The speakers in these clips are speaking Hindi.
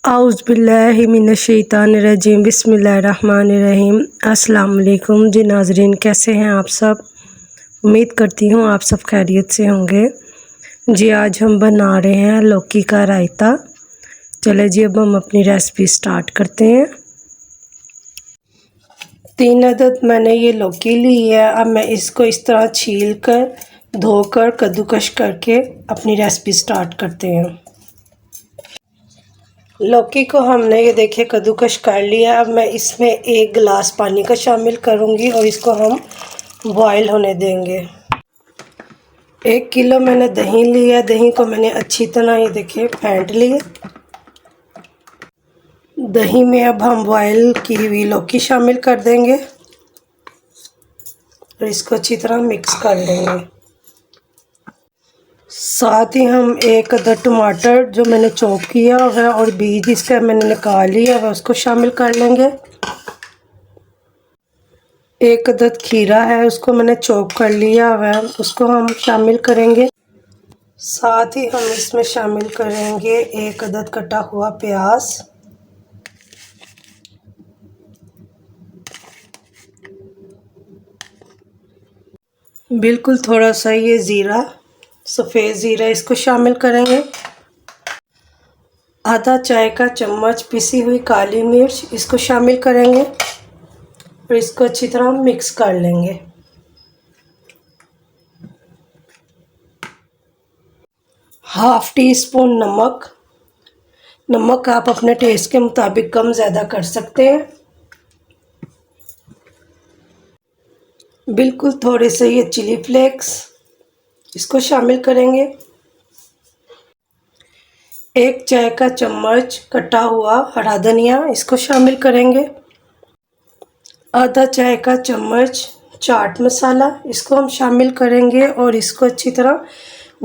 आउज़ुबिल्लाहिमिनश्शैतानिर्रजीम बिस्मिल्लाहिर्रहमानिर्रहीम। अस्सलाम वालेकुम जी नाज़रीन, कैसे हैं आप सब। उम्मीद करती हूँ आप सब खैरियत से होंगे। जी आज हम बना रहे हैं लौकी का रायता। चले जी अब हम अपनी रेसिपी स्टार्ट करते हैं। 3 अदद मैंने ये लौकी ली है। अब मैं इसको इस तरह छील कर धोकर कद्दूकश करके अपनी रेसिपी स्टार्ट करते हैं। लौकी को हमने ये देखिए कद्दूकश कर लिया। अब मैं इसमें 1 गिलास पानी का शामिल करूँगी और इसको हम बॉयल होने देंगे। 1 किलो मैंने दही लिया। दही को मैंने अच्छी तरह ये देखिए फेंट लिया। दही में अब हम बॉयल की हुई लौकी शामिल कर देंगे और इसको अच्छी तरह मिक्स कर लेंगे। साथ ही हम 1 अदद टमाटर जो मैंने चॉप किया है और बीज इसका मैंने निकाल लिया है उसको शामिल कर लेंगे। 1 अदद खीरा है उसको मैंने चॉप कर लिया है उसको हम शामिल करेंगे। साथ ही हम इसमें शामिल करेंगे 1 अदद कटा हुआ प्याज, बिल्कुल थोड़ा सा ये ज़ीरा, सफ़ेद ज़ीरा इसको शामिल करेंगे। आधा चाय का चम्मच पिसी हुई काली मिर्च इसको शामिल करेंगे और इसको अच्छी तरह मिक्स कर लेंगे। हाफ़ टी स्पून नमक। नमक आप अपने टेस्ट के मुताबिक कम ज़्यादा कर सकते हैं। बिल्कुल थोड़े से ये चिली फ्लेक्स इसको शामिल करेंगे। 1 चाय का चम्मच कटा हुआ हरा धनिया इसको शामिल करेंगे। आधा चाय का चम्मच चाट मसाला इसको हम शामिल करेंगे और इसको अच्छी तरह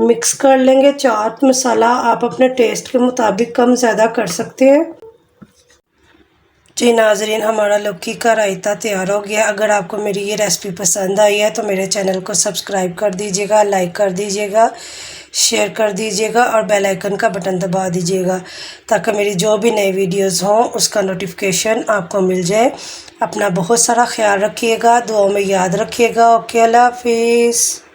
मिक्स कर लेंगे। चाट मसाला आप अपने टेस्ट के मुताबिक कम ज़्यादा कर सकते हैं। जी नाज़रीन, हमारा लौकी का रायता तैयार हो गया। अगर आपको मेरी ये रेसिपी पसंद आई है तो मेरे चैनल को सब्सक्राइब कर दीजिएगा, लाइक कर दीजिएगा, शेयर कर दीजिएगा और बेल आइकन का बटन दबा दीजिएगा ताकि मेरी जो भी नई वीडियोस हों उसका नोटिफिकेशन आपको मिल जाए। अपना बहुत सारा ख्याल रखिएगा, दुआओं में याद रखिएगा। ओके, अल्लाह हाफिज़।